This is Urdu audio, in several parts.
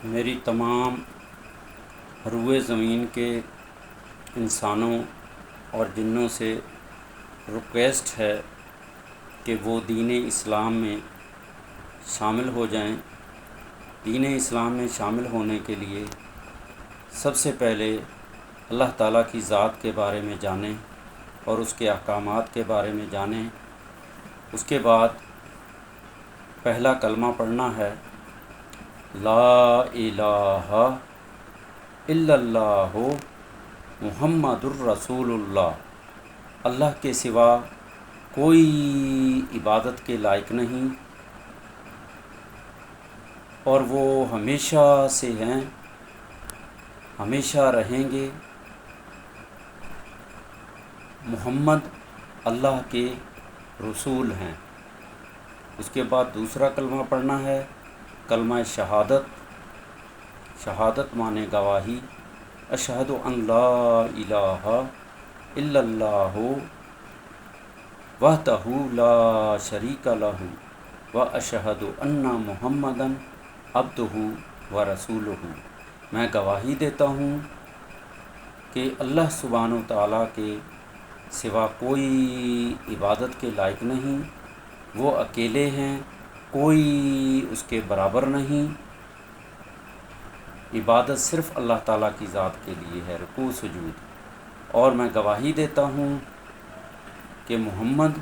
میری تمام روئے زمین کے انسانوں اور جنوں سے ریکویسٹ ہے کہ وہ دین اسلام میں شامل ہو جائیں۔ دین اسلام میں شامل ہونے کے لیے سب سے پہلے اللہ تعالیٰ کی ذات کے بارے میں جانیں اور اس کے احکامات کے بارے میں جانیں۔ اس کے بعد پہلا کلمہ پڑھنا ہے، لا الہ الا اللہ محمد الرسول اللہ۔ اللہ کے سوا کوئی عبادت کے لائق نہیں اور وہ ہمیشہ سے ہیں، ہمیشہ رہیں گے۔ محمد اللہ کے رسول ہیں۔ اس کے بعد دوسرا کلمہ پڑھنا ہے، کلمہ شہادت۔ شہادت معنی گواہی، اشہد ان لا الہ الا اللہ وحدہ لا شریک لہ واشہد ان محمدا عبدہ ورسولہ۔ میں گواہی دیتا ہوں کہ اللہ سبحانہ و تعالیٰ کے سوا کوئی عبادت کے لائق نہیں، وہ اکیلے ہیں، کوئی اس کے برابر نہیں۔ عبادت صرف اللہ تعالیٰ کی ذات کے لیے ہے، رکوع سجود۔ اور میں گواہی دیتا ہوں کہ محمد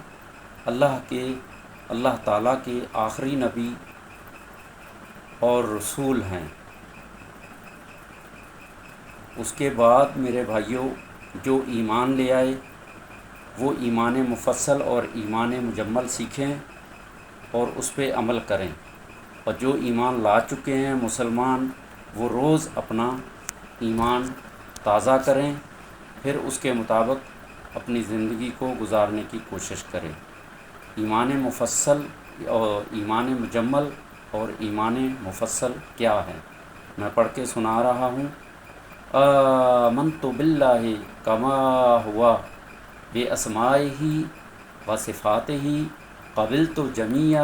اللہ تعالیٰ کے آخری نبی اور رسول ہیں۔ اس کے بعد میرے بھائیوں، جو ایمان لے آئے وہ ایمان مفصل اور ایمان مجمل سیکھیں اور اس پہ عمل کریں، اور جو ایمان لا چکے ہیں مسلمان، وہ روز اپنا ایمان تازہ کریں، پھر اس کے مطابق اپنی زندگی کو گزارنے کی کوشش کریں۔ ایمان مفصل اور ایمان مجمل اور ایمان مفصل کیا ہے، میں پڑھ کے سنا رہا ہوں۔ آمنت باللہ کما ہوا باسمائہ وصفاتہ قبلت جمیع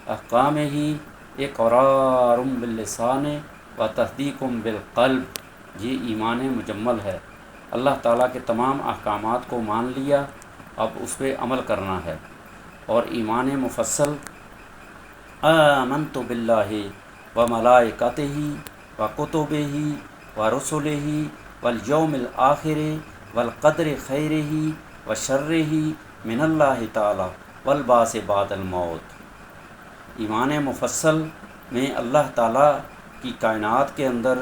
احکامہ اقرار باللسان و تصدیق بالقلب۔ یہ ایمان مجمل ہے۔ اللہ تعالیٰ کے تمام احکامات کو مان لیا، اب اس پہ عمل کرنا ہے۔ اور ایمان مفصل، آمنت باللہ و ملائکتہ و کتبہ و رسلہ والیوم الآخر والقدر خیرہ و شرہ من اللہ تعالیٰ والبعث بعد الموت۔ ایمان مفصل میں اللہ تعالیٰ کی کائنات کے اندر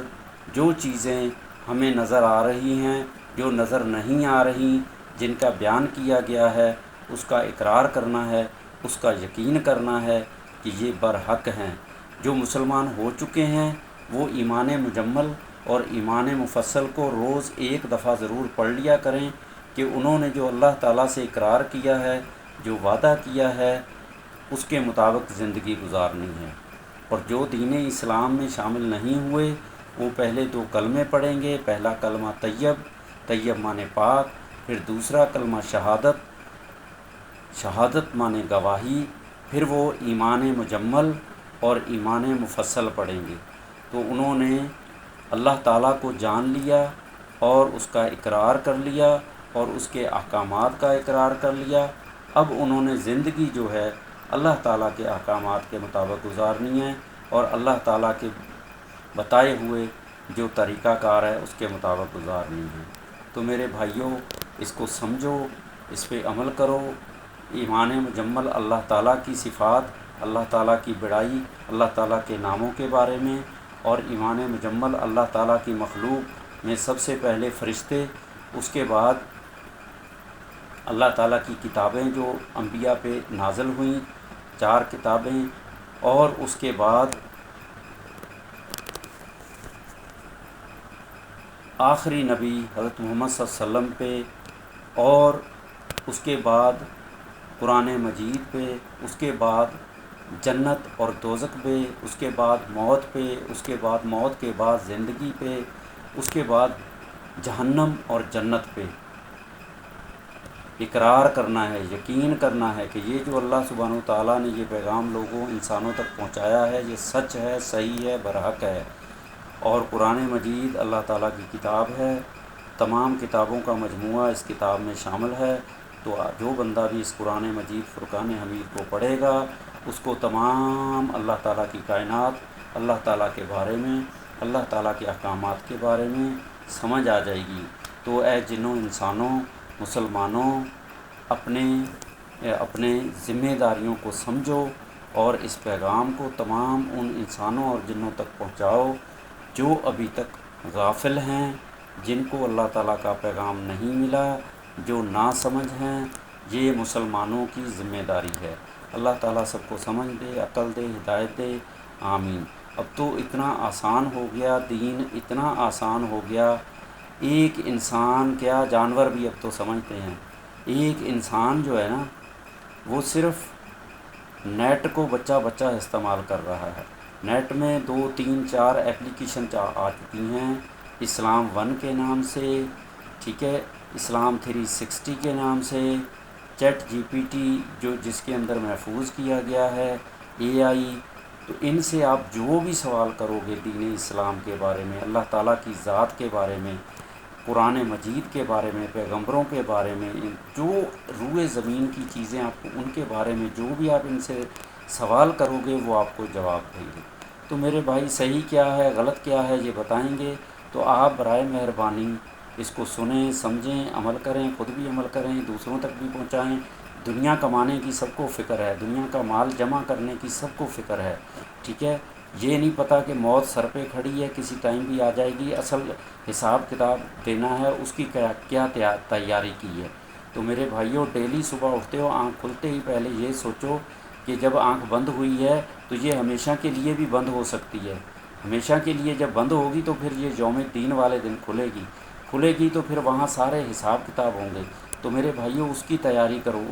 جو چیزیں ہمیں نظر آ رہی ہیں، جو نظر نہیں آ رہی، جن کا بیان کیا گیا ہے، اس کا اقرار کرنا ہے، اس کا یقین کرنا ہے کہ یہ برحق ہیں۔ جو مسلمان ہو چکے ہیں وہ ایمان مجمل اور ایمان مفصل کو روز ایک دفعہ ضرور پڑھ لیا کریں کہ انہوں نے جو اللہ تعالیٰ سے اقرار کیا ہے، جو وعدہ کیا ہے، اس کے مطابق زندگی گزارنی ہے۔ اور جو دین اسلام میں شامل نہیں ہوئے وہ پہلے دو کلمے پڑھیں گے۔ پہلا کلمہ طیب، طیب معنی پاک، پھر دوسرا کلمہ شہادت، شہادت معنی گواہی، پھر وہ ایمان مجمل اور ایمان مفصل پڑھیں گے۔ تو انہوں نے اللہ تعالیٰ کو جان لیا اور اس کا اقرار کر لیا اور اس کے احکامات کا اقرار کر لیا۔ اب انہوں نے زندگی جو ہے اللہ تعالیٰ کے احکامات کے مطابق گزارنی ہے اور اللہ تعالیٰ کے بتائے ہوئے جو طریقہ کار ہے اس کے مطابق گزارنی ہے۔ تو میرے بھائیوں، اس کو سمجھو، اس پہ عمل کرو۔ ایمان مجمل اللہ تعالیٰ کی صفات، اللہ تعالیٰ کی بڑائی، اللہ تعالیٰ کے ناموں کے بارے میں، اور ایمان مجمل اللہ تعالیٰ کی مخلوق میں سب سے پہلے فرشتے، اس کے بعد اللہ تعالیٰ کی کتابیں جو انبیاء پہ نازل ہوئیں، 4 کتابیں، اور اس کے بعد آخری نبی حضرت محمد صلی اللہ علیہ وسلم پہ، اور اس کے بعد قرآن مجید پہ، اس کے بعد جنت اور دوزخ پہ، اس کے بعد موت پہ، اس کے بعد موت کے بعد زندگی پہ، اس کے بعد جہنم اور جنت پہ اقرار کرنا ہے، یقین کرنا ہے کہ یہ جو اللہ سبحانہ و تعالیٰ نے یہ پیغام لوگوں انسانوں تک پہنچایا ہے، یہ سچ ہے، صحیح ہے، برحق ہے۔ اور قرآن مجید اللہ تعالیٰ کی کتاب ہے، تمام کتابوں کا مجموعہ اس کتاب میں شامل ہے۔ تو جو بندہ بھی اس قرآن مجید فرقان حمید کو پڑھے گا اس کو تمام اللہ تعالیٰ کی کائنات، اللہ تعالیٰ کے بارے میں، اللہ تعالیٰ کے احکامات کے بارے میں سمجھ آ جائے گی۔ تو اے جنوں انسانوں، مسلمانوں، اپنے ذمہ داریوں کو سمجھو اور اس پیغام کو تمام ان انسانوں اور جنوں تک پہنچاؤ جو ابھی تک غافل ہیں، جن کو اللہ تعالیٰ کا پیغام نہیں ملا، جو ناسمجھ ہیں۔ یہ مسلمانوں کی ذمہ داری ہے۔ اللہ تعالیٰ سب کو سمجھ دے، عقل دے، ہدایت دے، آمین۔ اب تو اتنا آسان ہو گیا دین، اتنا آسان ہو گیا، ایک انسان کیا جانور بھی اب تو سمجھتے ہیں۔ ایک انسان جو ہے نا وہ صرف نیٹ کو بچہ استعمال کر رہا ہے۔ نیٹ میں 2 3 4 ایپلیکیشن آ چکی ہیں، اسلام 1 کے نام سے، ٹھیک ہے، اسلام 360 کے نام سے، چیٹ جی پی ٹی جس کے اندر محفوظ کیا گیا ہے، اے آئی۔ تو ان سے آپ جو بھی سوال کرو گے دین اسلام کے بارے میں، اللہ تعالیٰ کی ذات کے بارے میں، قرآن مجید کے بارے میں، پیغمبروں کے بارے میں، جو روئے زمین کی چیزیں آپ کو ان کے بارے میں جو بھی آپ ان سے سوال کرو گے وہ آپ کو جواب دیں گے۔ تو میرے بھائی صحیح کیا ہے غلط کیا ہے یہ بتائیں گے، تو آپ برائے مہربانی اس کو سنیں، سمجھیں، عمل کریں، خود بھی عمل کریں، دوسروں تک بھی پہنچائیں۔ دنیا کمانے کی سب کو فکر ہے، دنیا کا مال جمع کرنے کی سب کو فکر ہے، ٹھیک ہے۔ یہ نہیں پتہ کہ موت سر پہ کھڑی ہے، کسی ٹائم بھی آ جائے گی، اصل حساب کتاب دینا ہے، اس کی کیا تیاری کی ہے۔ تو میرے بھائیوں ڈیلی صبح اٹھتے ہو، آنکھ کھلتے ہی پہلے یہ سوچو کہ جب آنکھ بند ہوئی ہے تو یہ ہمیشہ کے لیے بھی بند ہو سکتی ہے۔ ہمیشہ کے لیے جب بند ہوگی تو پھر یہ یوم الدین والے دن کھلے گی تو پھر وہاں سارے حساب کتاب ہوں گے۔ تو میرے بھائیوں اس کی تیاری کرو،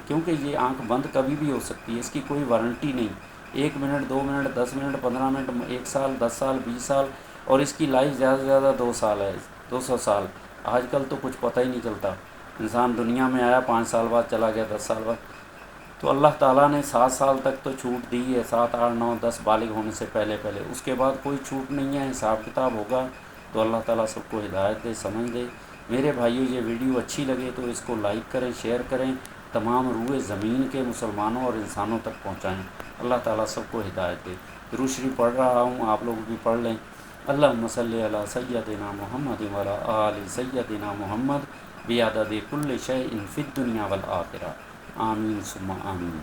کیونکہ یہ آنکھ بند کبھی بھی ہو سکتی ہے، اس کی کوئی وارنٹی نہیں۔ 1 منٹ 2 منٹ 10 منٹ 15 منٹ 1 سال 10 سال 20 سال، اور اس کی لائف زیادہ سے زیادہ 2 سال ہے، 200 سال۔ آج کل تو کچھ پتہ ہی نہیں چلتا، انسان دنیا میں آیا 5 سال بعد چلا گیا، 10 سال بعد۔ تو اللہ تعالیٰ نے 7 سال تک تو چھوٹ دی ہے، 7 8 9 10 بالغ ہونے سے پہلے، اس کے بعد کوئی چھوٹ نہیں ہے، حساب کتاب ہوگا۔ تو اللہ تعالیٰ سب کو ہدایت دے، سمجھ دے۔ میرے بھائیو یہ ویڈیو اچھی لگے تو اس کو لائک کریں، شیئر کریں، تمام روئے زمین کے مسلمانوں اور انسانوں تک پہنچائیں۔ اللہ تعالیٰ سب کو ہدایت دے۔ درود شریف پڑھ رہا ہوں، آپ لوگ بھی پڑھ لیں۔ اللہم صلی علی سیدنا محمد وعلی آل سیدنا محمد بعدد کل شیء فی الدنیا والآخرہ، آمین ثم آمین۔